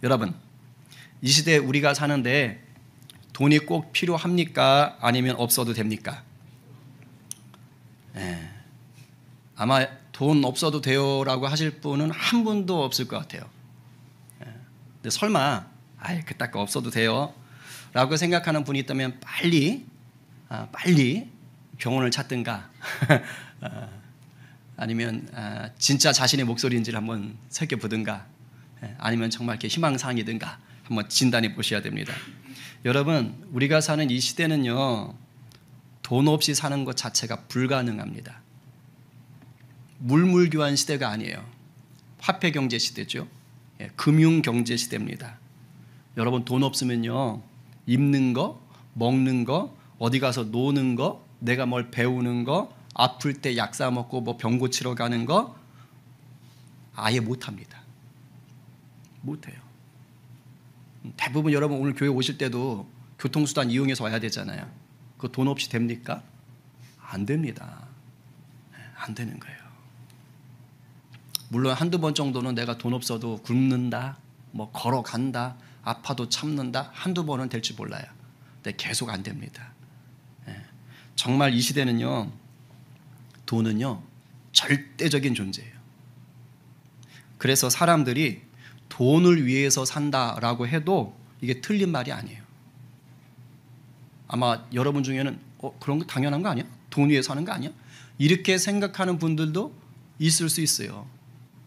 여러분, 이 시대에 우리가 사는데 돈이 꼭 필요합니까? 아니면 없어도 됩니까? 아마 돈 없어도 돼요라고 하실 분은 한 분도 없을 것 같아요. 근데 설마 그딴 거 없어도 돼요 라고 생각하는 분이 있다면 빨리 병원을 찾든가 아니면 진짜 자신의 목소리인지를 한번 살펴보든가 아니면 정말 이렇게 희망사항이든가 한번 진단해 보셔야 됩니다. 여러분, 우리가 사는 이 시대는요, 돈 없이 사는 것 자체가 불가능합니다. 물물교환 시대가 아니에요. 화폐 경제 시대죠. 금융 경제 시대입니다. 여러분, 돈 없으면요, 입는 거, 먹는 거, 어디 가서 노는 거, 내가 뭘 배우는 거, 아플 때 약 사 먹고 뭐 병 고치러 가는 거 아예 못 합니다. 못 해요. 대부분 여러분 오늘 교회 오실 때도 교통수단 이용해서 와야 되잖아요. 그거 돈 없이 됩니까? 안 됩니다. 안 되는 거예요. 물론 한두 번 정도는 내가 돈 없어도 굶는다, 뭐 걸어간다, 아파도 참는다, 한두 번은 될지 몰라요. 근데 계속 안 됩니다. 정말 이 시대는요, 돈은요, 절대적인 존재예요. 그래서 사람들이 돈을 위해서 산다라고 해도 이게 틀린 말이 아니에요. 아마 여러분 중에는 그런 거 당연한 거 아니야? 돈 위해서 사는 거 아니야? 이렇게 생각하는 분들도 있을 수 있어요.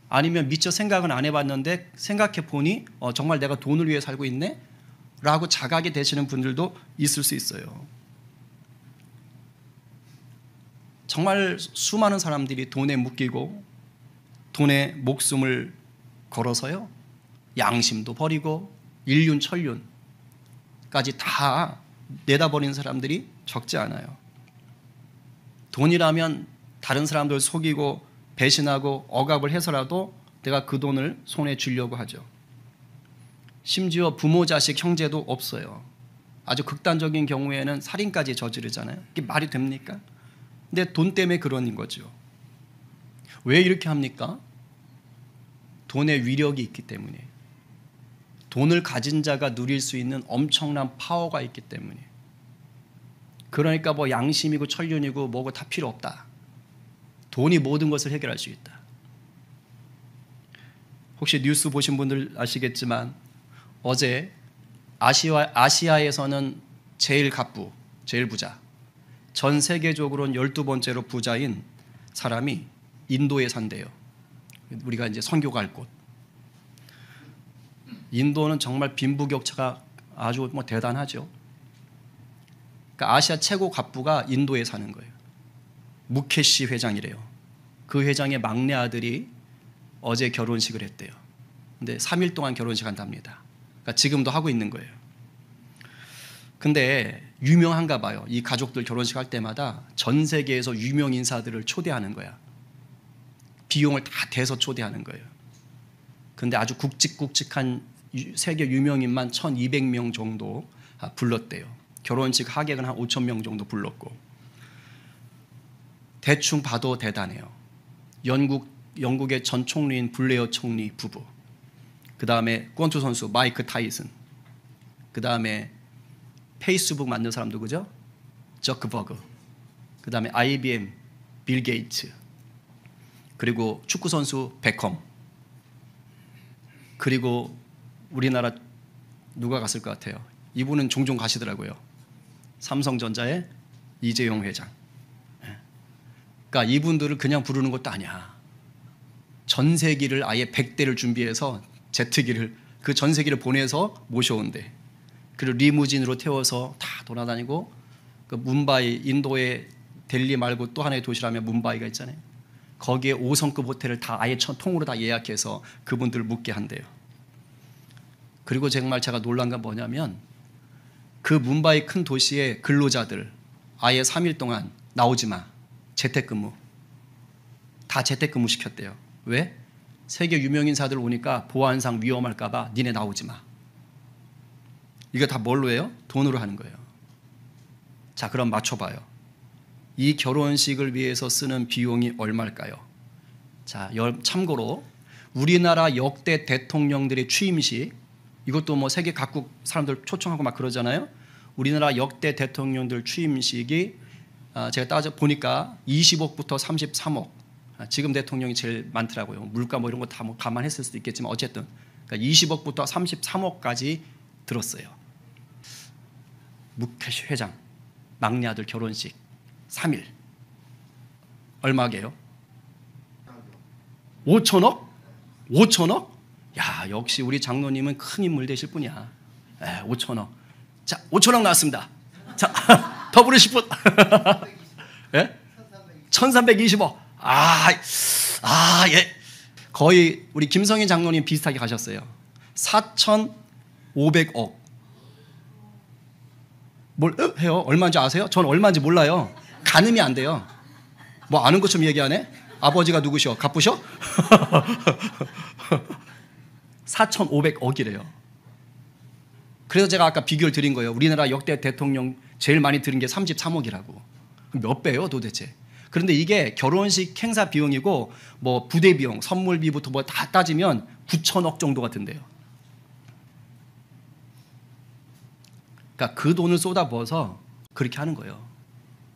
아니면 미처 생각은 안 해봤는데 생각해 보니 정말 내가 돈을 위해 살고 있네? 라고 자각이 되시는 분들도 있을 수 있어요. 정말 수많은 사람들이 돈에 묶이고 돈에 목숨을 걸어서요, 양심도 버리고 일륜 천륜까지 다 내다버린 사람들이 적지 않아요. 돈이라면 다른 사람들 속이고 배신하고 억압을 해서라도 내가 그 돈을 손에 쥐려고 하죠. 심지어 부모, 자식, 형제도 없어요. 아주 극단적인 경우에는 살인까지 저지르잖아요. 이게 말이 됩니까? 근데 돈 때문에 그런 거죠. 왜 이렇게 합니까? 돈의 위력이 있기 때문에. 돈을 가진 자가 누릴 수 있는 엄청난 파워가 있기 때문에. 그러니까 뭐 양심이고 천륜이고 뭐고 다 필요 없다. 돈이 모든 것을 해결할 수 있다. 혹시 뉴스 보신 분들 아시겠지만 어제 아시아에서는 제일 갑부, 제일 부자, 전 세계적으로는 12번째로 부자인 사람이 인도에 산대요. 우리가 이제 선교 갈 곳. 인도는 정말 빈부격차가 아주 뭐 대단하죠. 그러니까 아시아 최고 갑부가 인도에 사는 거예요. 무케시 회장이래요. 그 회장의 막내 아들이 어제 결혼식을 했대요. 근데 3일 동안 결혼식 한답니다. 그러니까 지금도 하고 있는 거예요. 근데 유명한가 봐요. 이 가족들 결혼식 할 때마다 전 세계에서 유명 인사들을 초대하는 거야. 비용을 다 대서 초대하는 거예요. 근데 아주 굵직굵직한 세계 유명인만 1200명 정도 불렀대요. 결혼식 하객은 한 5000명 정도 불렀고. 대충 봐도 대단해요. 영국의 전 총리인 블레어 총리 부부, 그 다음에 권투 선수 마이크 타이슨, 그 다음에 페이스북 만든 사람도 그죠? 저크버그, 그 다음에 IBM 빌 게이츠, 그리고 축구 선수 베컴, 그리고 우리나라 누가 갔을 것 같아요? 이분은 종종 가시더라고요. 삼성전자의 이재용 회장. 그러니까 이분들을 그냥 부르는 것도 아니야. 전세기를 아예 100대를 준비해서 제트기를 그 전세기를 보내서 모셔온대. 그리고 리무진으로 태워서 다 돌아다니고, 그 뭄바이, 인도의 델리 말고 또 하나의 도시라면 뭄바이가 있잖아요. 거기에 5성급 호텔을 다 아예 통으로 다 예약해서 그분들을 묵게 한대요. 그리고 정말 제가 놀란 건 뭐냐면 그 뭄바이 큰 도시의 근로자들 아예 3일 동안 나오지 마, 재택근무, 다 재택근무 시켰대요. 왜? 세계 유명인사들 오니까 보안상 위험할까 봐 니네 나오지 마. 이거 다 뭘로 해요? 돈으로 하는 거예요. 자, 그럼 맞춰봐요. 이 결혼식을 위해서 쓰는 비용이 얼마일까요? 자, 참고로 우리나라 역대 대통령들의 취임식 이것도 뭐 세계 각국 사람들 초청하고 막 그러잖아요. 우리나라 역대 대통령들 취임식이 제가 따져 보니까 20억부터 33억. 지금 대통령이 제일 많더라고요. 물가 뭐 이런 거 다 뭐 감안했을 수도 있겠지만 어쨌든 그러니까 20억부터 33억까지 들었어요. 무케시 회장 막내 아들 결혼식 3일 얼마게요? 5천억? 5천억? 야, 역시 우리 장로님은 큰 인물 되실 분이야. 5천억. 자, 5천억 나왔습니다. 자, 더 부르실 분? 예? 1320억. 예. 거의 우리 김성희 장로님 비슷하게 가셨어요. 4,500억. 뭘 해요? 얼마인지 아세요? 전 얼마인지 몰라요. 가늠이 안 돼요. 뭐 아는 것처럼 얘기하네? 아버지가 누구셔? 갚으셔? 4,500억이래요. 그래서 제가 아까 비교를 드린 거예요. 우리나라 역대 대통령 제일 많이 들은 게 33억이라고. 몇 배예요 도대체? 그런데 이게 결혼식 행사 비용이고 뭐 부대 비용, 선물비부터 뭐 다 따지면 9천억 정도가 든대요. 그러니까 그 돈을 쏟아부어서 그렇게 하는 거예요.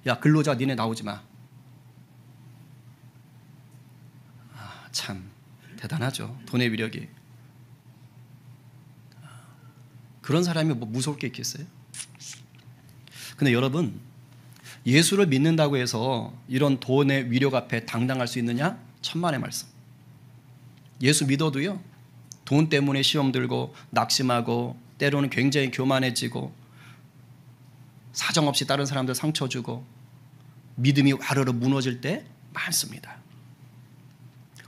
야, 근로자 니네 나오지 마. 참 대단하죠. 돈의 위력이. 그런 사람이 뭐 무서울 게 있겠어요? 근데 여러분, 예수를 믿는다고 해서 이런 돈의 위력 앞에 당당할 수 있느냐? 천만의 말씀. 예수 믿어도요, 돈 때문에 시험 들고 낙심하고 때로는 굉장히 교만해지고 사정없이 다른 사람들 상처 주고 믿음이 와르르 무너질 때 많습니다.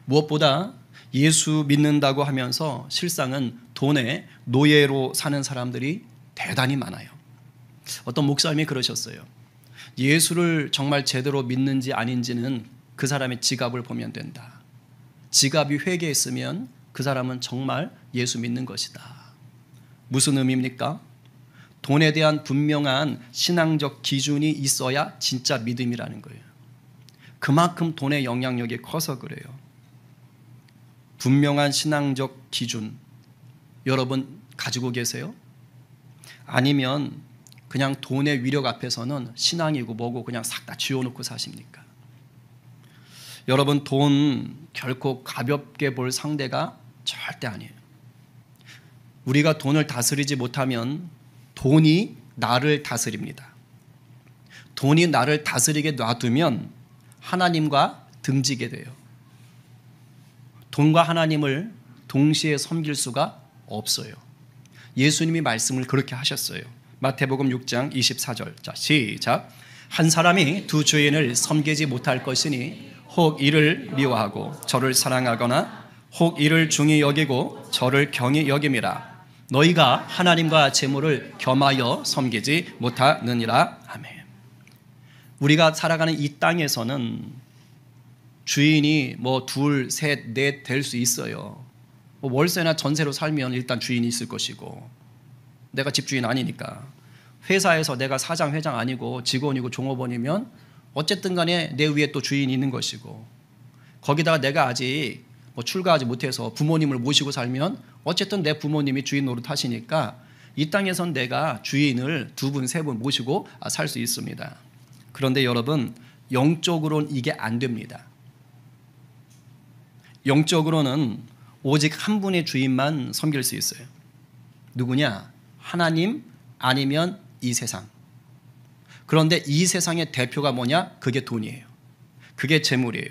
무엇보다 예수 믿는다고 하면서 실상은 돈의 노예로 사는 사람들이 대단히 많아요. 어떤 목사님이 그러셨어요. 예수를 정말 제대로 믿는지 아닌지는 그 사람의 지갑을 보면 된다. 지갑이 회개했으면 그 사람은 정말 예수 믿는 것이다. 무슨 의미입니까? 돈에 대한 분명한 신앙적 기준이 있어야 진짜 믿음이라는 거예요. 그만큼 돈의 영향력이 커서 그래요. 분명한 신앙적 기준 여러분 가지고 계세요? 아니면 그냥 돈의 위력 앞에서는 신앙이고 뭐고 그냥 싹 다 쥐어놓고 사십니까? 여러분, 돈 결코 가볍게 볼 상대가 절대 아니에요. 우리가 돈을 다스리지 못하면 돈이 나를 다스립니다. 돈이 나를 다스리게 놔두면 하나님과 등지게 돼요. 돈과 하나님을 동시에 섬길 수가 없어요. 예수님이 말씀을 그렇게 하셨어요. 마태복음 6장 24절. 자, 시작. 한 사람이 두 주인을 섬기지 못할 것이니 혹 이를 미워하고 저를 사랑하거나 혹 이를 중히 여기고 저를 경히 여김이라. 너희가 하나님과 재물을 겸하여 섬기지 못하느니라. 아멘. 우리가 살아가는 이 땅에서는 주인이 뭐 둘, 셋, 넷 될 수 있어요. 뭐 월세나 전세로 살면 일단 주인이 있을 것이고, 내가 집주인 아니니까. 회사에서 내가 사장, 회장 아니고 직원이고 종업원이면 어쨌든 간에 내 위에 또 주인이 있는 것이고, 거기다가 내가 아직 뭐 출가하지 못해서 부모님을 모시고 살면 어쨌든 내 부모님이 주인 노릇하시니까 이 땅에선 내가 주인을 두 분, 세 분 모시고 살 수 있습니다. 그런데 여러분, 영적으로는 이게 안 됩니다. 영적으로는 오직 한 분의 주인만 섬길 수 있어요. 누구냐? 하나님 아니면 이 세상. 그런데 이 세상의 대표가 뭐냐? 그게 돈이에요. 그게 재물이에요.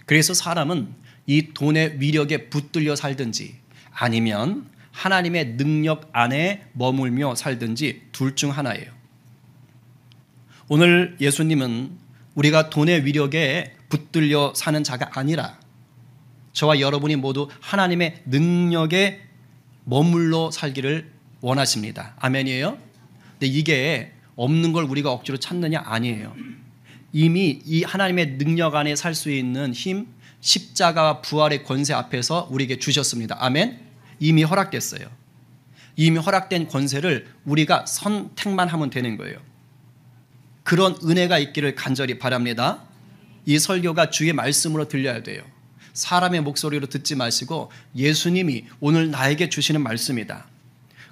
그래서 사람은 이 돈의 위력에 붙들려 살든지 아니면 하나님의 능력 안에 머물며 살든지 둘 중 하나예요. 오늘 예수님은 우리가 돈의 위력에 붙들려 사는 자가 아니라 저와 여러분이 모두 하나님의 능력에 머물러 살기를 원하십니다. 아멘이에요? 근데 이게 없는 걸 우리가 억지로 찾느냐? 아니에요. 이미 이 하나님의 능력 안에 살 수 있는 힘, 십자가와 부활의 권세 앞에서 우리에게 주셨습니다. 아멘? 이미 허락됐어요. 이미 허락된 권세를 우리가 선택만 하면 되는 거예요. 그런 은혜가 있기를 간절히 바랍니다. 이 설교가 주의 말씀으로 들려야 돼요. 사람의 목소리로 듣지 마시고 예수님이 오늘 나에게 주시는 말씀이다.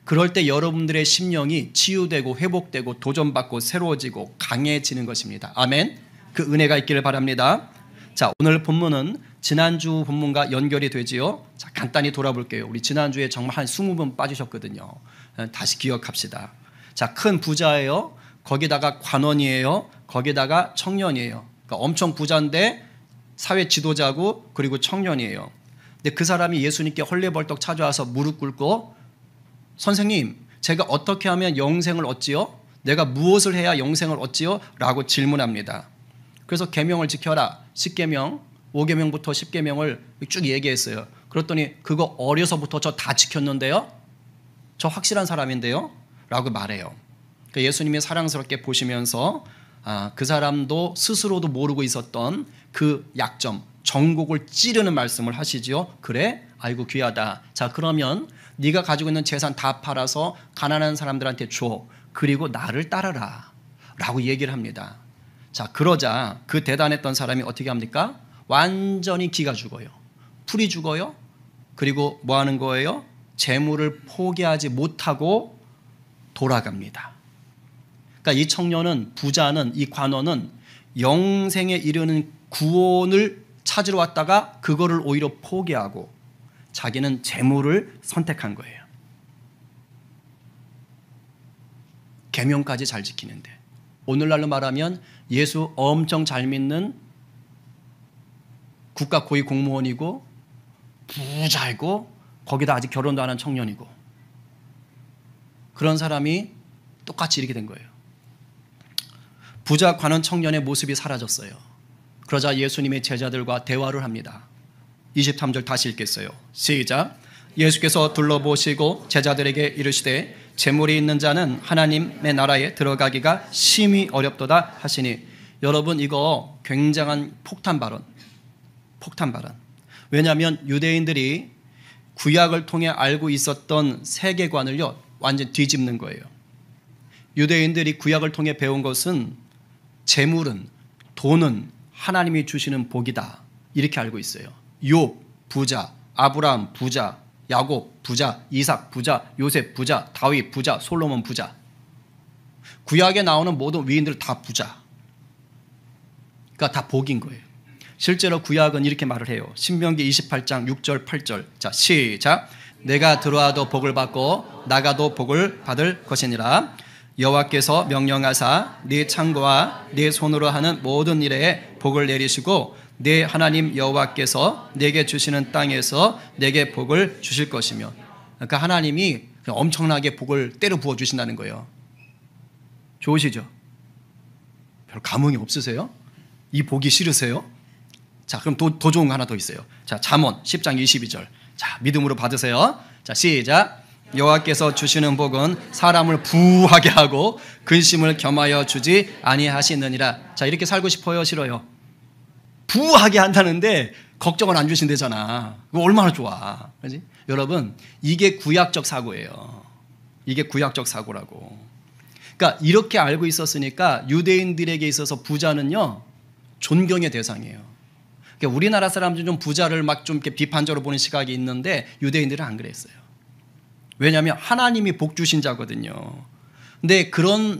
그럴 때 여러분들의 심령이 치유되고 회복되고 도전받고 새로워지고 강해지는 것입니다. 아멘. 그 은혜가 있기를 바랍니다. 자, 오늘 본문은 지난주 본문과 연결이 되지요. 자, 간단히 돌아볼게요. 우리 지난주에 정말 한 20분 빠지셨거든요. 다시 기억합시다. 자, 큰 부자예요. 거기다가 관원이에요. 거기다가 청년이에요. 그러니까 엄청 부자인데 사회 지도자고 그리고 청년이에요. 근데 그 사람이 예수님께 헐레벌떡 찾아와서 무릎 꿇고 선생님, 제가 어떻게 하면 영생을 얻지요? 내가 무엇을 해야 영생을 얻지요? 라고 질문합니다. 그래서 계명을 지켜라. 10계명, 5계명부터 10계명을 쭉 얘기했어요. 그랬더니 그거 어려서부터 저 다 지켰는데요? 저 확실한 사람인데요? 라고 말해요. 그러니까 예수님이 사랑스럽게 보시면서 그 사람도 스스로도 모르고 있었던 그 약점, 정곡을 찌르는 말씀을 하시지요. 그래? 아이고 귀하다. 자, 그러면 네가 가지고 있는 재산 다 팔아서 가난한 사람들한테 줘. 그리고 나를 따르라. 라고 얘기를 합니다. 자, 그러자 그 대단했던 사람이 어떻게 합니까? 완전히 기가 죽어요. 풀이 죽어요. 그리고 뭐 하는 거예요? 재물을 포기하지 못하고 돌아갑니다. 그러니까 이 청년은, 부자는, 이 관원은 영생에 이르는 구원을 찾으러 왔다가 그거를 오히려 포기하고 자기는 재물을 선택한 거예요. 계명까지 잘 지키는데, 오늘날로 말하면 예수 엄청 잘 믿는 국가 고위 공무원이고 부자이고 거기다 아직 결혼도 안 한 청년이고, 그런 사람이 똑같이 이렇게 된 거예요. 부자 관원 청년의 모습이 사라졌어요. 그러자 예수님의 제자들과 대화를 합니다. 23절 다시 읽겠어요. 시작. 예수께서 둘러보시고 제자들에게 이르시되 재물이 있는 자는 하나님의 나라에 들어가기가 심히 어렵도다 하시니. 여러분, 이거 굉장한 폭탄 발언. 왜냐하면 유대인들이 구약을 통해 알고 있었던 세계관을요 완전 뒤집는 거예요. 유대인들이 구약을 통해 배운 것은 재물은, 돈은 하나님이 주시는 복이다, 이렇게 알고 있어요. 욥 부자, 아브라함 부자, 야곱 부자, 이삭 부자, 요셉 부자, 다윗 부자, 솔로몬 부자. 구약에 나오는 모든 위인들 다 부자. 그러니까 다 복인 거예요. 실제로 구약은 이렇게 말을 해요. 신명기 28장 6절 8절. 자, 시작. 내가 들어와도 복을 받고 나가도 복을 받을 것이니라. 여호와께서 명령하사 네 창고와 네 손으로 하는 모든 일에 복을 내리시고 네 하나님 여호와께서 내게 주시는 땅에서 내게 복을 주실 것이며. 그러니까 하나님이 엄청나게 복을 때려 부어 주신다는 거예요. 좋으시죠? 별 감흥이 없으세요? 이 복이 싫으세요? 자, 그럼 더 좋은 거 하나 더 있어요. 자, 잠언 10장 22절. 자, 믿음으로 받으세요. 자, 시작. 여호와께서 주시는 복은 사람을 부하게 하고 근심을 겸하여 주지 아니하시느니라. 자, 이렇게 살고 싶어요, 싫어요? 부하게 한다는데 걱정을 안 주신대잖아. 이거 얼마나 좋아. 그렇지? 여러분, 이게 구약적 사고예요. 이게 구약적 사고라고. 그러니까 이렇게 알고 있었으니까 유대인들에게 있어서 부자는요 존경의 대상이에요. 그러니까 우리나라 사람들은 좀 부자를 막 좀 이렇게 비판적으로 보는 시각이 있는데 유대인들은 안 그랬어요. 왜냐하면 하나님이 복 주신 자거든요. 근데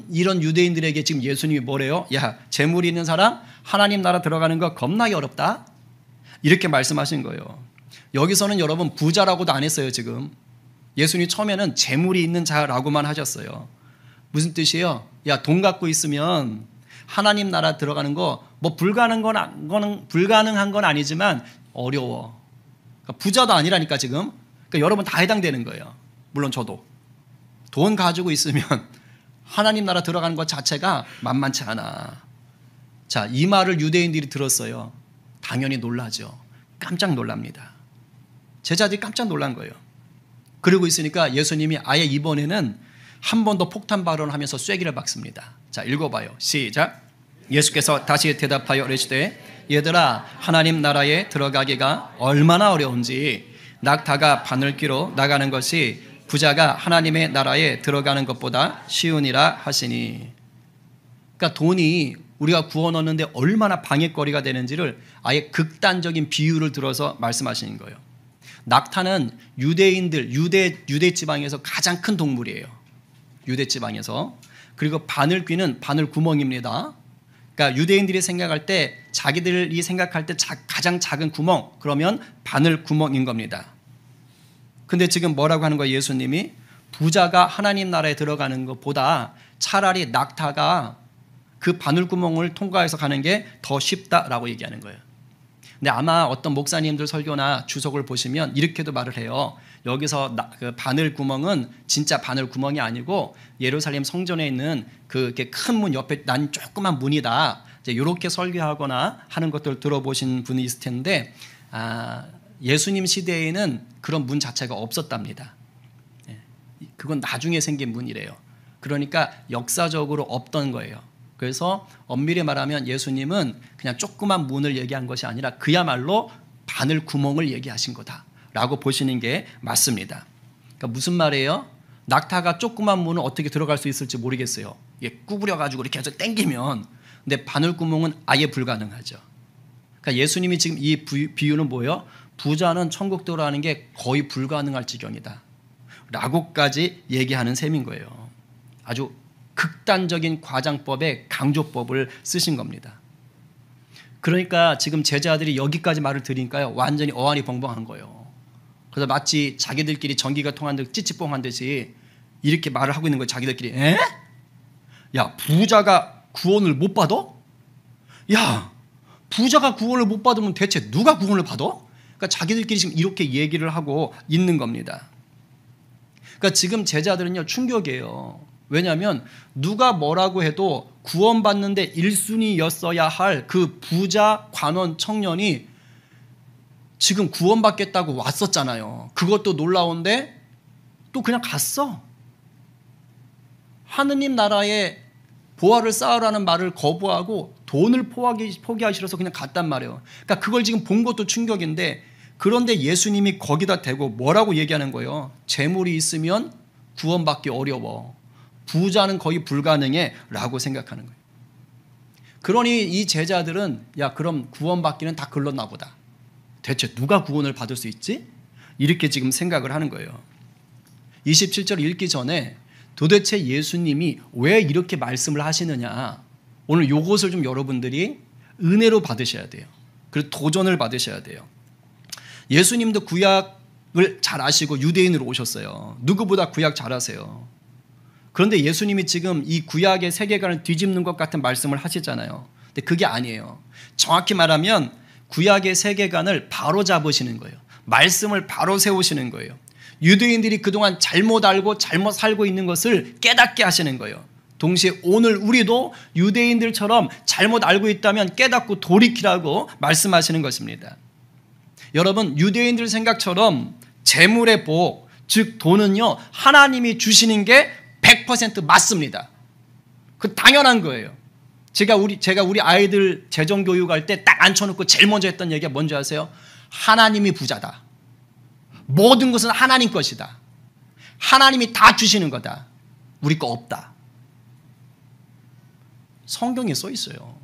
이런 유대인들에게 지금 예수님이 뭐래요? 야, 재물이 있는 사람 하나님 나라 들어가는 거 겁나게 어렵다, 이렇게 말씀하신 거예요. 여기서는 여러분 부자라고도 안 했어요. 지금 예수님이 처음에는 재물이 있는 자라고만 하셨어요. 무슨 뜻이에요? 야, 돈 갖고 있으면 하나님 나라 들어가는 거 뭐 불가능한 건 아니지만 어려워. 그러니까 부자도 아니라니까 지금. 그러니까 여러분 다 해당되는 거예요. 물론 저도 돈 가지고 있으면 하나님 나라 들어가는 것 자체가 만만치 않아. 자, 이 말을 유대인들이 들었어요. 당연히 놀라죠. 깜짝 놀랍니다. 제자들이 깜짝 놀란 거예요. 그러고 있으니까 예수님이 아예 이번에는 한 번 더 폭탄 발언을 하면서 쐐기를 박습니다. 자, 읽어봐요. 시작. 예수께서 다시 대답하여 이르시되 얘들아, 하나님 나라에 들어가기가 얼마나 어려운지 낙타가 바늘귀로 나가는 것이 부자가 하나님의 나라에 들어가는 것보다 쉬우니라 하시니. 그러니까 돈이 우리가 구원 얻는데 얼마나 방해거리가 되는지를 아예 극단적인 비유를 들어서 말씀하시는 거예요. 낙타는 유대인들, 유대 지방에서 가장 큰 동물이에요. 유대 지방에서. 그리고 바늘귀는 바늘구멍입니다. 그러니까 유대인들이 생각할 때, 자기들이 생각할 때 가장 작은 구멍, 그러면 바늘구멍인 겁니다. 근데 지금 뭐라고 하는 거예요? 예수님이 부자가 하나님 나라에 들어가는 것보다 차라리 낙타가 그 바늘구멍을 통과해서 가는 게 더 쉽다라고 얘기하는 거예요. 근데 아마 어떤 목사님들 설교나 주석을 보시면 이렇게도 말을 해요. 여기서 그 바늘구멍은 진짜 바늘구멍이 아니고 예루살렘 성전에 있는 그 큰 문 옆에 난 조그만 문이다. 이제 이렇게 설교하거나 하는 것들 들어보신 분이 있을 텐데, 예수님 시대에는 그런 문 자체가 없었답니다. 그건 나중에 생긴 문이래요. 그러니까 역사적으로 없던 거예요. 그래서 엄밀히 말하면 예수님은 그냥 조그만 문을 얘기한 것이 아니라 그야말로 바늘 구멍을 얘기하신 거다라고 보시는 게 맞습니다. 그러니까 무슨 말이에요? 낙타가 조그만 문을 어떻게 들어갈 수 있을지 모르겠어요. 구부려가지고 이렇게 해서 당기면. 근데 바늘 구멍은 아예 불가능하죠. 그러니까 예수님이 지금 이 비유는 뭐예요? 부자는 천국 들어가는 게 거의 불가능할 지경이다 라고까지 얘기하는 셈인 거예요. 아주 극단적인 과장법의 강조법을 쓰신 겁니다. 그러니까 지금 제자들이 여기까지 말을 들으니까요, 완전히 어안이 벙벙한 거예요. 그래서 마치 자기들끼리 전기가 통한 듯 찌찌뽕한 듯이 이렇게 말을 하고 있는 거예요. 자기들끼리. 에? 야, 부자가 구원을 못 받아? 야, 부자가 구원을 못 받으면 대체 누가 구원을 받아? 그러니까 자기들끼리 지금 이렇게 얘기를 하고 있는 겁니다. 그러니까 지금 제자들은요, 충격이에요. 왜냐하면 누가 뭐라고 해도 구원받는데 1순위였어야 할 그 부자 관원 청년이 지금 구원받겠다고 왔었잖아요. 그것도 놀라운데 또 그냥 갔어. 하느님 나라에 보화를 쌓으라는 말을 거부하고 돈을 포기하기 싫어서 그냥 갔단 말이에요. 그러니까 그걸 지금 본 것도 충격인데, 그런데 예수님이 거기다 대고 뭐라고 얘기하는 거예요? 재물이 있으면 구원받기 어려워. 부자는 거의 불가능해 라고 생각하는 거예요. 그러니 이 제자들은 야, 그럼 구원받기는 다 글렀나 보다. 대체 누가 구원을 받을 수 있지? 이렇게 지금 생각을 하는 거예요. 27절 읽기 전에 도대체 예수님이 왜 이렇게 말씀을 하시느냐, 오늘 이것을 좀 여러분들이 은혜로 받으셔야 돼요. 그리고 도전을 받으셔야 돼요. 예수님도 구약을 잘 아시고 유대인으로 오셨어요. 누구보다 구약 잘 아세요. 그런데 예수님이 지금 이 구약의 세계관을 뒤집는 것 같은 말씀을 하시잖아요. 근데 그게 아니에요. 정확히 말하면 구약의 세계관을 바로 잡으시는 거예요. 말씀을 바로 세우시는 거예요. 유대인들이 그동안 잘못 알고 잘못 살고 있는 것을 깨닫게 하시는 거예요. 동시에 오늘 우리도 유대인들처럼 잘못 알고 있다면 깨닫고 돌이키라고 말씀하시는 것입니다. 여러분, 유대인들 생각처럼 재물의 복, 즉 돈은요, 하나님이 주시는 게 100% 맞습니다. 그 당연한 거예요. 제가 우리 아이들 재정 교육할 때 딱 앉혀놓고 제일 먼저 했던 얘기가 뭔지 아세요? 하나님이 부자다. 모든 것은 하나님 것이다. 하나님이 다 주시는 거다. 우리 거 없다. 성경에 써 있어요.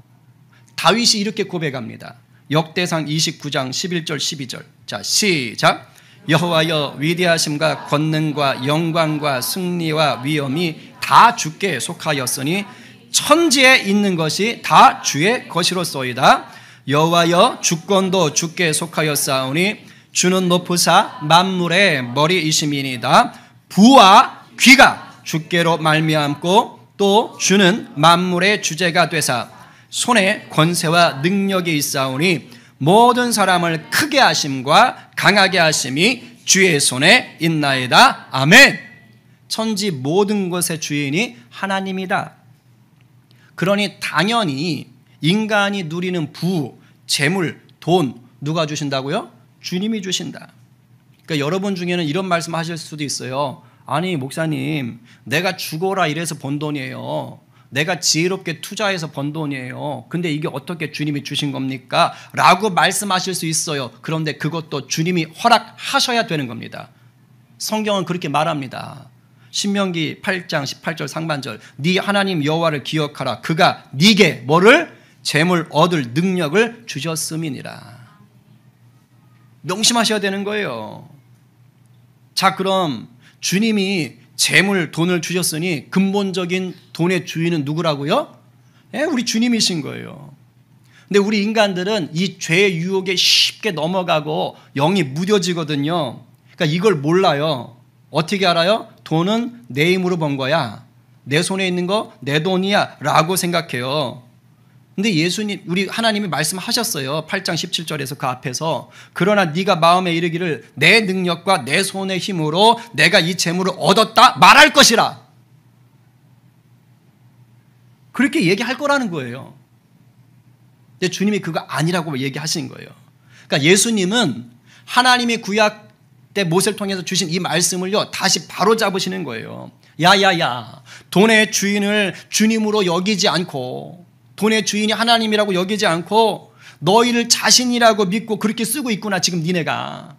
다윗이 이렇게 고백합니다. 역대상 29장 11절 12절. 자, 시작. 여호와여, 위대하심과 권능과 영광과 승리와 위엄이 다 주께 속하였으니 천지에 있는 것이 다 주의 것이로소이다. 여호와여, 주권도 주께 속하였사오니 주는 높으사 만물의 머리이심이니이다. 부와 귀가 주께로 말미암고 또 주는 만물의 주제가 되사 손에 권세와 능력이 있사오니 모든 사람을 크게 하심과 강하게 하심이 주의 손에 있나이다. 아멘. 천지 모든 것의 주인이 하나님이다. 그러니 당연히 인간이 누리는 부, 재물, 돈 누가 주신다고요? 주님이 주신다. 그러니까 여러분 중에는 이런 말씀 하실 수도 있어요. 아니 목사님, 내가 죽어라 이래서 번 돈이에요. 내가 지혜롭게 투자해서 번 돈이에요. 근데 이게 어떻게 주님이 주신 겁니까? 라고 말씀하실 수 있어요. 그런데 그것도 주님이 허락하셔야 되는 겁니다. 성경은 그렇게 말합니다. 신명기 8장 18절 상반절 네 하나님 여호와를 기억하라. 그가 네게 뭐를? 재물 얻을 능력을 주셨음이니라. 명심하셔야 되는 거예요. 자, 그럼 주님이 재물, 돈을 주셨으니 근본적인 돈의 주인은 누구라고요? 우리 주님이신 거예요. 근데 우리 인간들은 이 죄의 유혹에 쉽게 넘어가고 영이 무뎌지거든요. 그러니까 이걸 몰라요. 어떻게 알아요? 돈은 내 힘으로 번 거야. 내 손에 있는 거 내 돈이야 라고 생각해요. 근데 예수님, 우리 하나님이 말씀하셨어요. 8장 17절에서 그 앞에서 그러나 네가 마음에 이르기를 내 능력과 내 손의 힘으로 내가 이 재물을 얻었다 말할 것이라. 그렇게 얘기할 거라는 거예요. 근데 주님이 그거 아니라고 얘기하신 거예요. 그러니까 예수님은 하나님의 구약 때 모세를 통해서 주신 이 말씀을요 다시 바로 잡으시는 거예요. 야야야, 돈의 주인을 주님으로 여기지 않고 돈의 주인이 하나님이라고 여기지 않고 너희를 자신이라고 믿고 그렇게 쓰고 있구나 지금 니네가.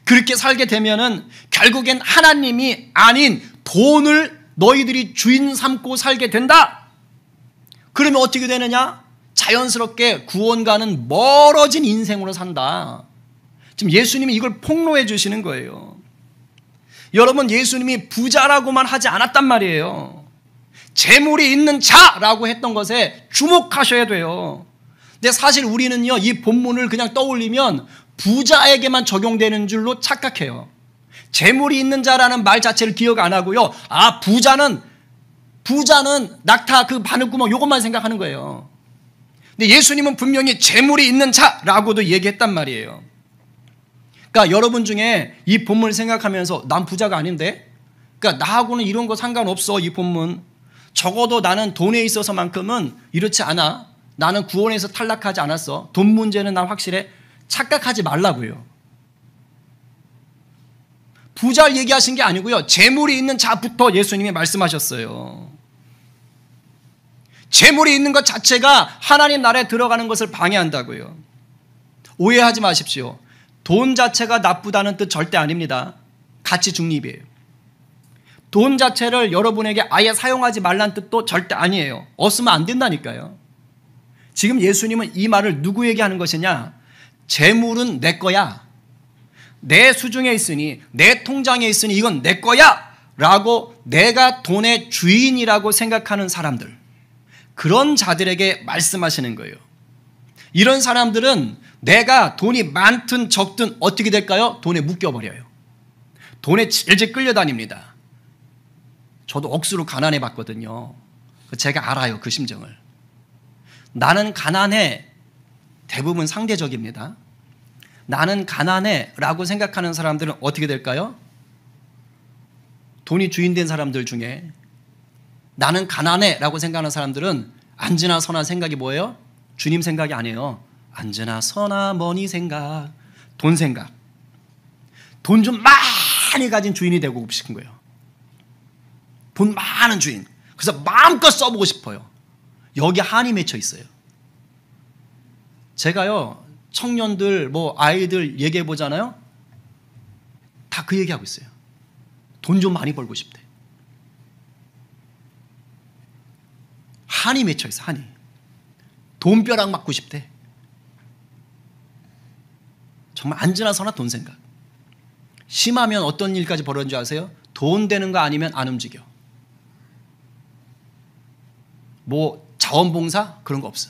그렇게 살게 되면은 결국엔 하나님이 아닌 돈을 너희들이 주인 삼고 살게 된다. 그러면 어떻게 되느냐? 자연스럽게 구원과는 멀어진 인생으로 산다. 지금 예수님이 이걸 폭로해 주시는 거예요. 여러분, 예수님이 부자라고만 하지 않았단 말이에요. 재물이 있는 자라고 했던 것에 주목하셔야 돼요. 근데 사실 우리는요, 이 본문을 그냥 떠올리면 부자에게만 적용되는 줄로 착각해요. 재물이 있는 자라는 말 자체를 기억 안 하고요. 아, 부자는 낙타 그 바늘구멍 요것만 생각하는 거예요. 근데 예수님은 분명히 재물이 있는 자라고도 얘기했단 말이에요. 그러니까 여러분 중에 이 본문을 생각하면서 난 부자가 아닌데? 그러니까 나하고는 이런 거 상관없어 이 본문. 적어도 나는 돈에 있어서만큼은 이렇지 않아. 나는 구원에서 탈락하지 않았어. 돈 문제는 난 확실해. 착각하지 말라고요. 부자를 얘기하신 게 아니고요. 재물이 있는 자부터 예수님이 말씀하셨어요. 재물이 있는 것 자체가 하나님 나라에 들어가는 것을 방해한다고요. 오해하지 마십시오. 돈 자체가 나쁘다는 뜻 절대 아닙니다. 가치 중립이에요. 돈 자체를 여러분에게 아예 사용하지 말라는 뜻도 절대 아니에요. 없으면 안 된다니까요. 지금 예수님은 이 말을 누구에게 하는 것이냐? 재물은 내 거야. 내 수중에 있으니, 내 통장에 있으니 이건 내 거야 라고 내가 돈의 주인이라고 생각하는 사람들, 그런 자들에게 말씀하시는 거예요. 이런 사람들은 내가 돈이 많든 적든 어떻게 될까요? 돈에 묶여버려요. 돈에 질질 끌려다닙니다. 저도 억수로 가난해 봤거든요. 제가 알아요, 그 심정을. 나는 가난해, 대부분 상대적입니다. 나는 가난해 라고 생각하는 사람들은 어떻게 될까요? 돈이 주인된 사람들 중에 나는 가난해 라고 생각하는 사람들은 앉으나 서나 생각이 뭐예요? 주님 생각이 아니에요. 앉으나 서나 머니 생각, 돈 생각. 돈 좀 많이 가진 주인이 되고 싶은 거예요. 돈 많은 주인. 그래서 마음껏 써보고 싶어요. 여기 한이 맺혀 있어요. 제가요, 청년들, 아이들 얘기해 보잖아요. 다 그 얘기하고 있어요. 돈 좀 많이 벌고 싶대. 한이 맺혀 있어, 한이. 돈벼락 맞고 싶대. 정말 앉으나 서나 돈 생각. 심하면 어떤 일까지 벌어진 줄 아세요? 돈 되는 거 아니면 안 움직여. 자원봉사? 그런 거 없어.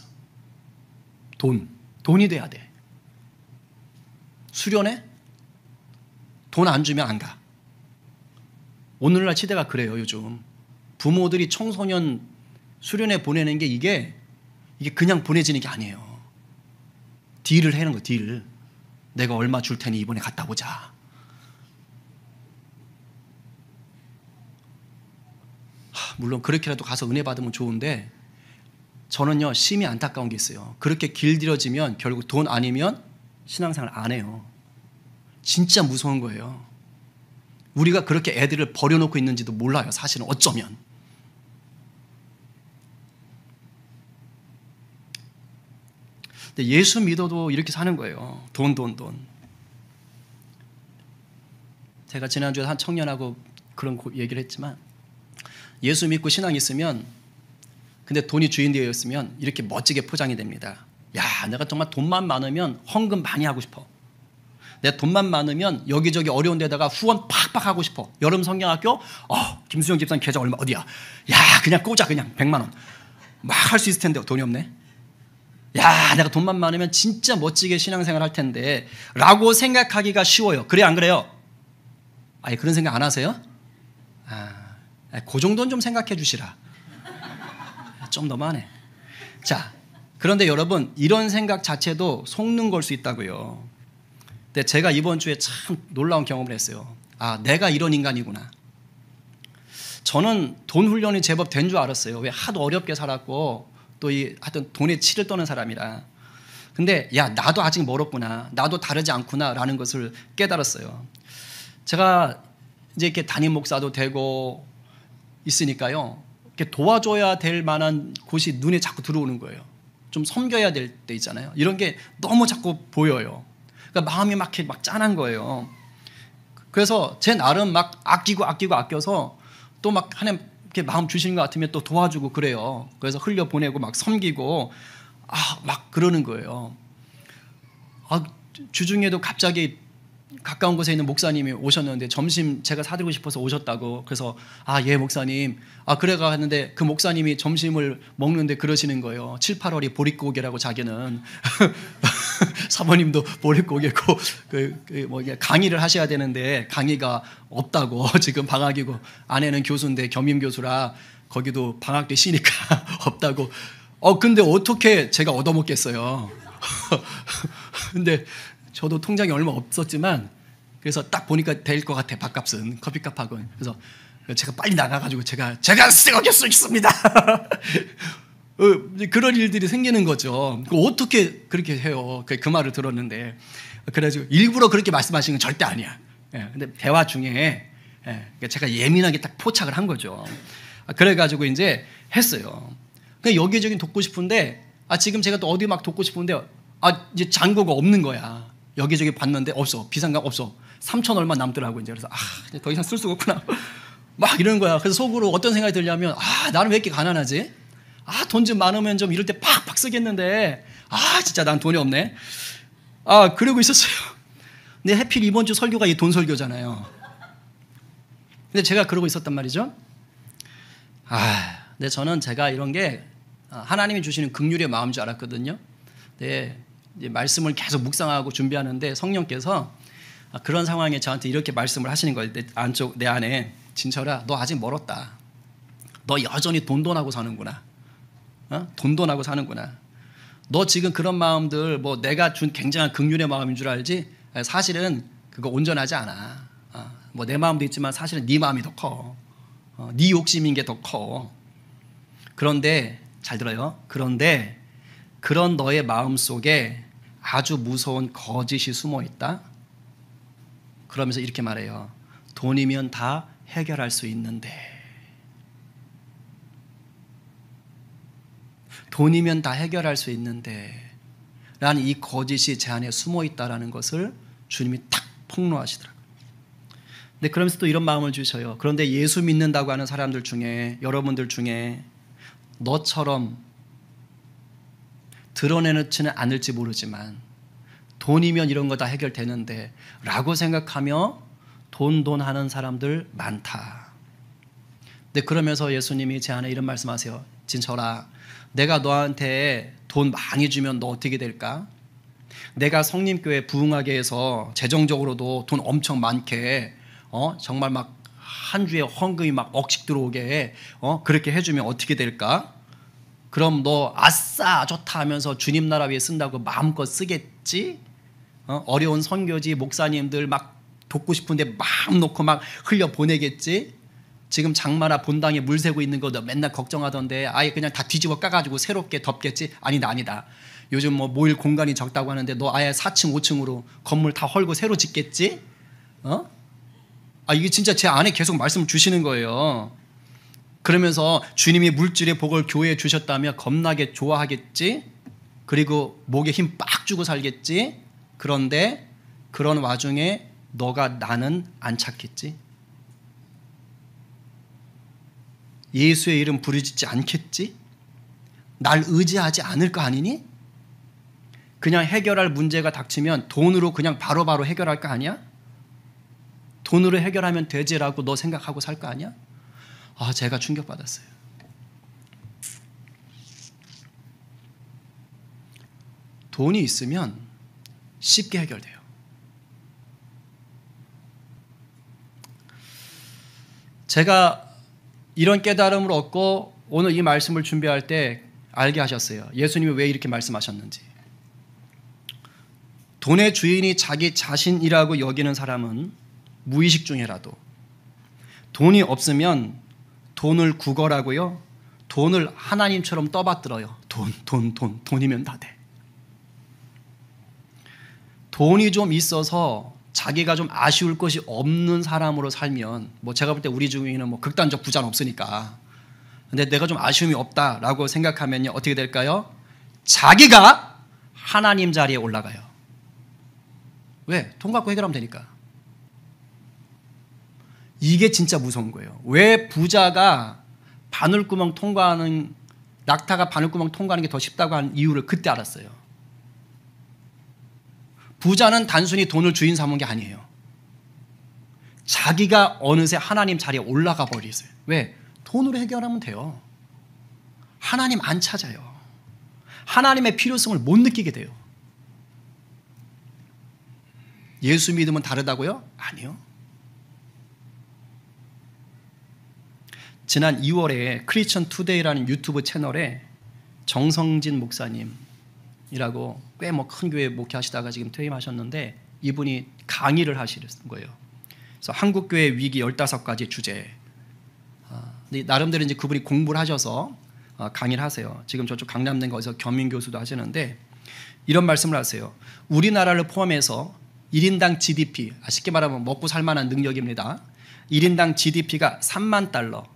돈이 돼야 돼. 수련회? 돈 안 주면 안 가. 오늘날 시대가 그래요, 요즘. 부모들이 청소년 수련회 보내는 게 이게 그냥 보내지는 게 아니에요. 딜을 해는 거, 딜. 내가 얼마 줄 테니 이번에 갔다 보자. 물론 그렇게라도 가서 은혜 받으면 좋은데 저는요, 심히 안타까운 게 있어요. 그렇게 길들여지면 결국 돈 아니면 신앙생활 안 해요. 진짜 무서운 거예요. 우리가 그렇게 애들을 버려놓고 있는지도 몰라요, 사실은 어쩌면. 근데 예수 믿어도 이렇게 사는 거예요. 돈. 제가 지난주에 한 청년하고 그런 얘기를 했지만 예수 믿고 신앙이 있으면 근데 돈이 주인 되었으면 이렇게 멋지게 포장이 됩니다. 야, 내가 정말 돈만 많으면 헌금 많이 하고 싶어. 내 돈만 많으면 여기저기 어려운 데다가 후원 팍팍 하고 싶어. 여름 성경학교 김수영 집사님 계좌 얼마 어디야? 야, 그냥 꽂아 그냥 100만 원 막 할 수 있을 텐데 돈이 없네. 야, 내가 돈만 많으면 진짜 멋지게 신앙생활 할 텐데 라고 생각하기가 쉬워요. 그래 안 그래요? 아니 그런 생각 안 하세요? 그 정도는 좀 생각해 주시라. 좀 너무하네. 자, 그런데 여러분 이런 생각 자체도 속는 걸 수 있다고요. 근데 제가 이번 주에 참 놀라운 경험을 했어요. 내가 이런 인간이구나. 저는 돈 훈련이 제법 된 줄 알았어요. 왜 하도 어렵게 살았고 또 하여튼 돈에 치를 떠는 사람이라. 근데 야, 나도 아직 멀었구나. 나도 다르지 않구나라는 것을 깨달았어요. 제가 이제 이렇게 담임 목사도 되고 있으니까요. 이렇게 도와줘야 될 만한 곳이 눈에 자꾸 들어오는 거예요. 좀 섬겨야 될 때 있잖아요. 이런 게 너무 자꾸 보여요. 그러니까 마음이 막 짠한 거예요. 그래서 제 나름 막 아껴서 또 막 하나님 이렇게 마음 주시는 것 같으면 또 도와주고 그래요. 그래서 흘려 보내고 막 섬기고 막 그러는 거예요. 주중에도 갑자기 가까운 곳에 있는 목사님이 오셨는데 점심 제가 사드리고 싶어서 오셨다고. 그래서 예 목사님 그래가 했는데 그 목사님이 점심을 먹는데 그러시는 거예요. 7, 8월이 보릿고개라고 자기는 사모님도 보릿고개고 강의를 하셔야 되는데 강의가 없다고. 지금 방학이고 아내는 교수인데 겸임 교수라 거기도 방학 때 쉬니까 없다고. 근데 어떻게 제가 얻어먹겠어요. 근데 저도 통장에 얼마 없었지만 그래서 딱 보니까 될 것 같아. 밥값은 커피값하고. 그래서 제가 빨리 나가가지고 제가 쓰게 수 있습니다. 그런 일들이 생기는 거죠. 어떻게 그렇게 해요? 그 말을 들었는데 그래가지고 일부러 그렇게 말씀하시는 건 절대 아니야. 근데 대화 중에 제가 예민하게 딱 포착을 한 거죠. 그래가지고 이제 했어요. 그냥 여기저기 돕고 싶은데 지금 제가 또 어디 막 돕고 싶은데 이제 잔고가 없는 거야. 여기저기 봤는데 없어. 비상금 없어. 3천 얼마 남더라고. 이제 그래서 이제 더 이상 쓸 수가 없구나. 막 이러는 거야. 그래서 속으로 어떤 생각이 들냐면 나는 왜 이렇게 가난하지? 돈 좀 많으면 좀 이럴 때 팍팍 쓰겠는데 진짜 난 돈이 없네. 그러고 있었어요. 근데 하필 이번 주 설교가 이 돈 설교잖아요. 근데 제가 그러고 있었단 말이죠. 근데 저는 제가 이런 게 하나님이 주시는 긍휼의 마음인 줄 알았거든요. 네. 이제 말씀을 계속 묵상하고 준비하는데 성령께서 그런 상황에 저한테 이렇게 말씀을 하시는 거예요. 내 안에 진철아, 너 아직 멀었다. 너 여전히 돈돈하고 사는구나. 돈돈하고 사는구나. 너 지금 그런 마음들 내가 준 굉장한 긍휼의 마음인 줄 알지? 사실은 그거 온전하지 않아. 내 마음도 있지만 사실은 네 마음이 더 커. 네 욕심인 게 더 커. 그런데 잘 들어요. 그런데 그런 너의 마음 속에 아주 무서운 거짓이 숨어 있다. 그러면서 이렇게 말해요. 돈이면 다 해결할 수 있는데. 돈이면 다 해결할 수 있는데 라는 이 거짓이 제 안에 숨어 있다라는 것을 주님이 탁 폭로하시더라고요. 근데 그러면서 또 이런 마음을 주셔요. 그런데 예수 믿는다고 하는 사람들 중에, 여러분들 중에 너처럼 드러내놓지는 않을지 모르지만 돈이면 이런 거 다 해결되는데 라고 생각하며 돈 하는 사람들 많다. 근데 그러면서 예수님이 제 안에 이런 말씀하세요. 진철아, 내가 너한테 돈 많이 주면 너 어떻게 될까? 내가 성림교회 부흥하게 해서 재정적으로도 돈 엄청 많게 정말 막 한 주에 헌금이 막 억씩 들어오게 그렇게 해주면 어떻게 될까? 그럼 너 아싸 좋다 하면서 주님 나라 위에 쓴다고 마음껏 쓰겠지? 어려운 선교지 목사님들 막 돕고 싶은데 마음 놓고 막 흘려 보내겠지? 지금 장마나 본당에 물 새고 있는 거 너 맨날 걱정하던데 아예 그냥 다 뒤집어 까가지고 새롭게 덮겠지? 아니다. 요즘 모일 공간이 적다고 하는데 너 아예 4층 5층으로 건물 다 헐고 새로 짓겠지? 이게 진짜 제 안에 계속 말씀 주시는 거예요. 그러면서 주님이 물질의 복을 교회에 주셨다며 겁나게 좋아하겠지? 그리고 목에 힘 빡 주고 살겠지? 그런데 그런 와중에 너가 나는 안 찾겠지? 예수의 이름 부르짖지 않겠지? 날 의지하지 않을 거 아니니? 그냥 해결할 문제가 닥치면 돈으로 그냥 바로바로 해결할 거 아니야? 돈으로 해결하면 되지라고 너 생각하고 살 거 아니야? 제가 충격받았어요. 돈이 있으면 쉽게 해결돼요. 제가 이런 깨달음을 얻고 오늘 이 말씀을 준비할 때 알게 하셨어요. 예수님이 왜 이렇게 말씀하셨는지. 돈의 주인이 자기 자신이라고 여기는 사람은 무의식 중에라도 돈이 없으면 돈을 구걸하고요. 돈을 하나님처럼 떠받들어요. 돈이면 다 돼. 돈이 좀 있어서 자기가 좀 아쉬울 것이 없는 사람으로 살면 제가 볼 때 우리 중에는 극단적 부자는 없으니까 근데 내가 좀 아쉬움이 없다라고 생각하면요. 어떻게 될까요? 자기가 하나님 자리에 올라가요. 왜? 돈 갖고 해결하면 되니까. 이게 진짜 무서운 거예요. 왜 부자가 바늘구멍 통과하는 낙타가 바늘구멍 통과하는 게 더 쉽다고 하는 이유를 그때 알았어요. 부자는 단순히 돈을 주인 삼은 게 아니에요. 자기가 어느새 하나님 자리에 올라가 버리세요. 왜? 돈으로 해결하면 돼요. 하나님 안 찾아요. 하나님의 필요성을 못 느끼게 돼요. 예수 믿으면 다르다고요? 아니요. 지난 2월에 크리스천 투데이라는 유튜브 채널에 정성진 목사님이라고 꽤 큰 교회 목회하시다가 지금 퇴임하셨는데 이분이 강의를 하시는 거예요. 그래서 한국교회 위기 15가지 주제. 나름대로 이제 그분이 공부를 하셔서 강의를 하세요. 지금 저쪽 강남된 거기서 겸임 교수도 하시는데 이런 말씀을 하세요. 우리나라를 포함해서 1인당 GDP, 쉽게 말하면 먹고 살 만한 능력입니다. 1인당 GDP가 3만 달러.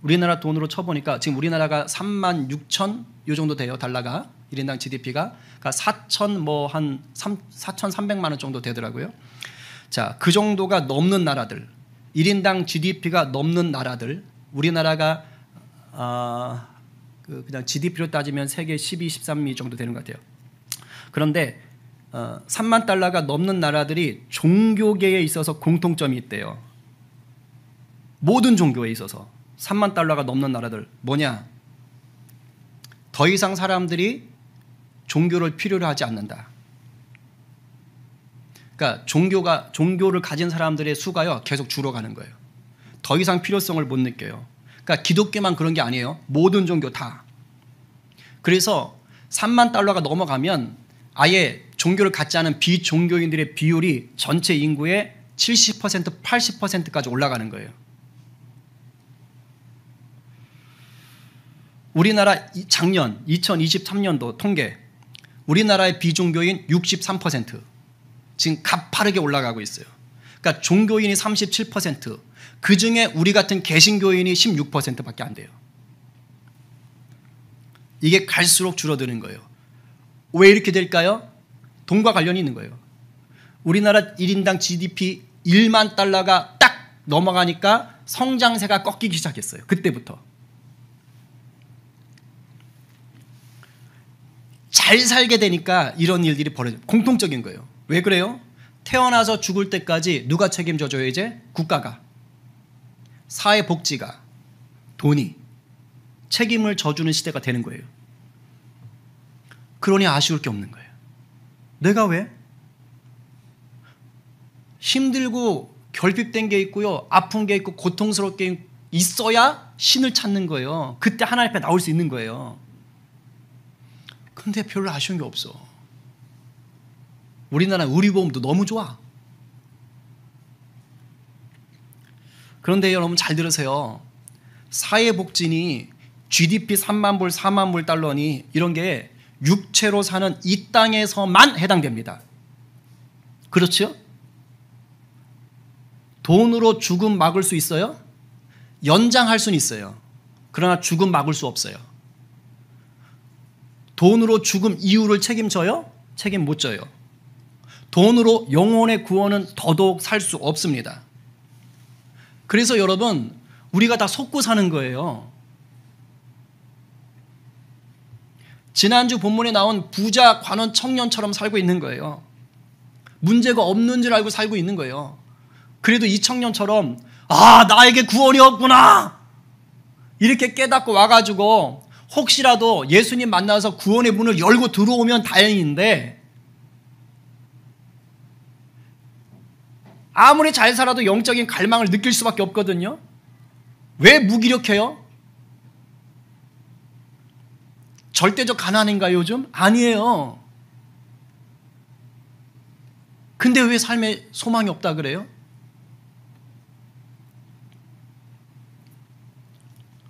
우리나라 돈으로 쳐보니까 지금 우리나라가 3만 6천 요 정도 돼요. 달러가 1인당 GDP가 그러니까 4,300만 원 정도 되더라고요. 자, 그 정도가 넘는 나라들, 1인당 GDP가 넘는 나라들, 우리나라가 그냥 GDP로 따지면 세계 12, 13위 정도 되는 것 같아요. 그런데 3만 달러가 넘는 나라들이 종교계에 있어서 공통점이 있대요. 모든 종교에 있어서 3만 달러가 넘는 나라들 뭐냐? 더 이상 사람들이 종교를 필요로 하지 않는다. 그러니까 종교를 가진 사람들의 수가요 계속 줄어가는 거예요. 더 이상 필요성을 못 느껴요. 그러니까 기독교만 그런 게 아니에요. 모든 종교 다. 그래서 3만 달러가 넘어가면 아예 종교를 갖지 않은 비종교인들의 비율이 전체 인구의 70%, 80%까지 올라가는 거예요. 우리나라 작년 2023년도 통계 우리나라의 비종교인 63% 지금 가파르게 올라가고 있어요. 그러니까 종교인이 37%, 그중에 우리 같은 개신교인이 16%밖에 안 돼요. 이게 갈수록 줄어드는 거예요. 왜 이렇게 될까요? 돈과 관련이 있는 거예요. 우리나라 1인당 GDP 1만 달러가 딱 넘어가니까 성장세가 꺾이기 시작했어요. 그때부터. 잘 살게 되니까 이런 일들이 벌어져요. 공통적인 거예요. 왜 그래요? 태어나서 죽을 때까지 누가 책임져줘요? 이제 국가가, 사회복지가, 돈이 책임을 져주는 시대가 되는 거예요. 그러니 아쉬울 게 없는 거예요. 내가 왜? 힘들고 결핍된 게 있고요, 아픈 게 있고 고통스럽게 있어야 신을 찾는 거예요. 그때 하나님 앞에 나올 수 있는 거예요. 근데 별로 아쉬운 게 없어. 우리나라 의료보험도 너무 좋아. 그런데 여러분 잘 들으세요. 사회복지니 GDP 3만 불, 4만 불 달러니 이런 게 육체로 사는 이 땅에서만 해당됩니다. 그렇죠? 돈으로 죽음 막을 수 있어요? 연장할 수는 있어요. 그러나 죽음 막을 수 없어요. 돈으로 죽음 이유를 책임져요? 책임 못 져요. 돈으로 영혼의 구원은 더더욱 살 수 없습니다. 그래서 여러분 우리가 다 속고 사는 거예요. 지난주 본문에 나온 부자 관원 청년처럼 살고 있는 거예요. 문제가 없는 줄 알고 살고 있는 거예요. 그래도 이 청년처럼 나에게 구원이 없구나 이렇게 깨닫고 와가지고 혹시라도 예수님 만나서 구원의 문을 열고 들어오면 다행인데 아무리 잘 살아도 영적인 갈망을 느낄 수밖에 없거든요. 왜 무기력해요? 절대적 가난인가요 요즘? 아니에요. 근데 왜 삶에 소망이 없다 그래요?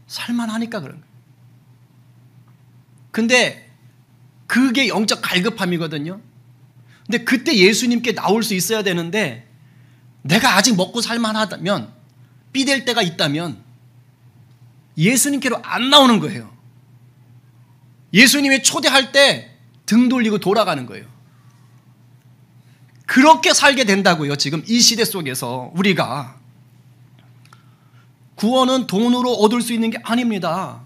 살만하니까 그런 거예요. 근데 그게 영적 갈급함이거든요. 근데 그때 예수님께 나올 수 있어야 되는데 내가 아직 먹고 살만하다면 삐댈 때가 있다면 예수님께로 안 나오는 거예요. 예수님이 초대할 때 등 돌리고 돌아가는 거예요. 그렇게 살게 된다고요. 지금 이 시대 속에서 우리가 구원은 돈으로 얻을 수 있는 게 아닙니다.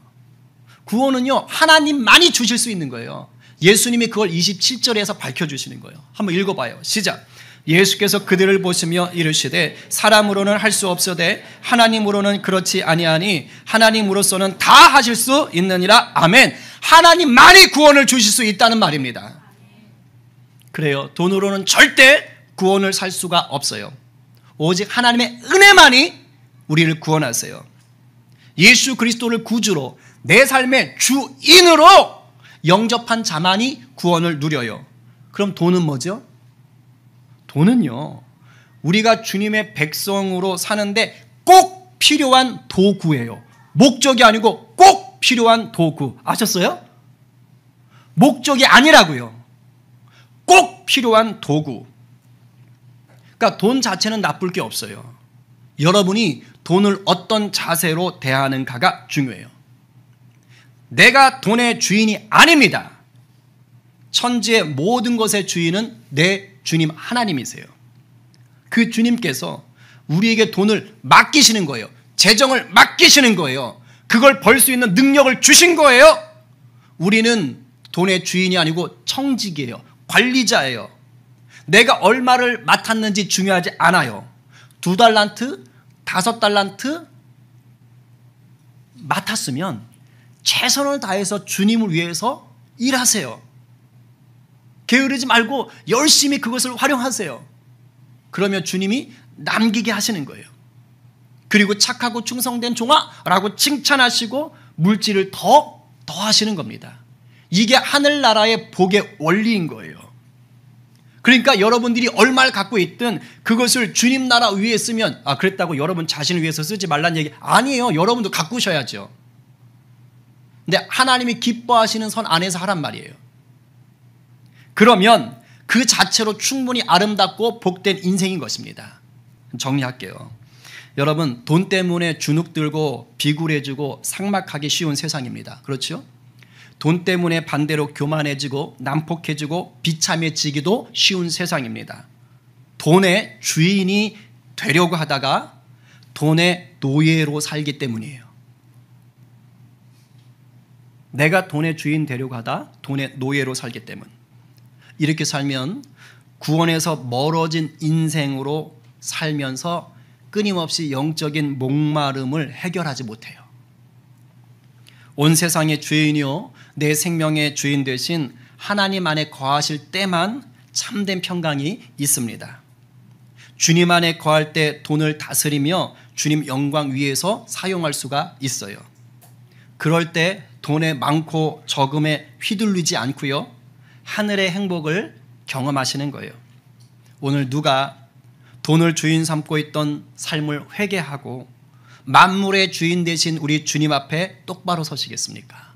구원은요 하나님만이 주실 수 있는 거예요. 예수님이 그걸 27절에서 밝혀주시는 거예요. 한번 읽어봐요. 시작. 예수께서 그들을 보시며 이르시되 사람으로는 할 수 없으되 하나님으로는 그렇지 아니하니 하나님으로서는 다 하실 수 있느니라. 아멘. 하나님만이 구원을 주실 수 있다는 말입니다. 그래요. 돈으로는 절대 구원을 살 수가 없어요. 오직 하나님의 은혜만이 우리를 구원하세요. 예수 그리스도를 구주로 내 삶의 주인으로 영접한 자만이 구원을 누려요. 그럼 돈은 뭐죠? 돈은요 우리가 주님의 백성으로 사는데 꼭 필요한 도구예요. 목적이 아니고 꼭 필요한 도구. 아셨어요? 목적이 아니라고요. 꼭 필요한 도구. 그러니까 돈 자체는 나쁠 게 없어요. 여러분이 돈을 어떤 자세로 대하는가가 중요해요. 내가 돈의 주인이 아닙니다. 천지의 모든 것의 주인은 내 주님 하나님이세요. 그 주님께서 우리에게 돈을 맡기시는 거예요. 재정을 맡기시는 거예요. 그걸 벌 수 있는 능력을 주신 거예요. 우리는 돈의 주인이 아니고 청직이에요. 관리자예요. 내가 얼마를 맡았는지 중요하지 않아요. 2달란트, 5달란트 맡았으면 최선을 다해서 주님을 위해서 일하세요. 게으르지 말고 열심히 그것을 활용하세요. 그러면 주님이 남기게 하시는 거예요. 그리고 착하고 충성된 종아라고 칭찬하시고 물질을 더 하시는 겁니다. 이게 하늘나라의 복의 원리인 거예요. 그러니까 여러분들이 얼마를 갖고 있든 그것을 주님 나라 위에 쓰면 그랬다고 여러분 자신을 위해서 쓰지 말란 얘기 아니에요. 여러분도 가꾸셔야죠. 근데 하나님이 기뻐하시는 선 안에서 하란 말이에요. 그러면 그 자체로 충분히 아름답고 복된 인생인 것입니다. 정리할게요. 여러분 돈 때문에 주눅 들고 비굴해지고 삭막하기 쉬운 세상입니다. 그렇죠? 돈 때문에 반대로 교만해지고 난폭해지고 비참해지기도 쉬운 세상입니다. 돈의 주인이 되려고 하다가 돈의 노예로 살기 때문이에요. 내가 돈의 주인 되려고 하다 돈의 노예로 살기 때문. 이렇게 살면 구원에서 멀어진 인생으로 살면서 끊임없이 영적인 목마름을 해결하지 못해요. 온 세상의 주인이요 내 생명의 주인 되신 하나님 안에 거하실 때만 참된 평강이 있습니다. 주님 안에 거할 때 돈을 다스리며 주님 영광 위에서 사용할 수가 있어요. 그럴 때 돈의 많고 적음에 휘둘리지 않고요 하늘의 행복을 경험하시는 거예요. 오늘 누가 돈을 주인 삼고 있던 삶을 회개하고 만물의 주인 되신 우리 주님 앞에 똑바로 서시겠습니까?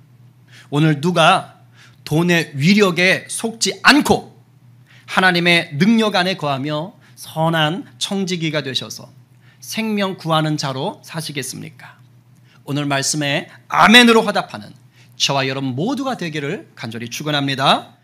오늘 누가 돈의 위력에 속지 않고 하나님의 능력 안에 거하며 선한 청지기가 되셔서 생명 구하는 자로 사시겠습니까? 오늘 말씀에 아멘으로 화답하는 저와 여러분 모두가 되기를 간절히 축원합니다.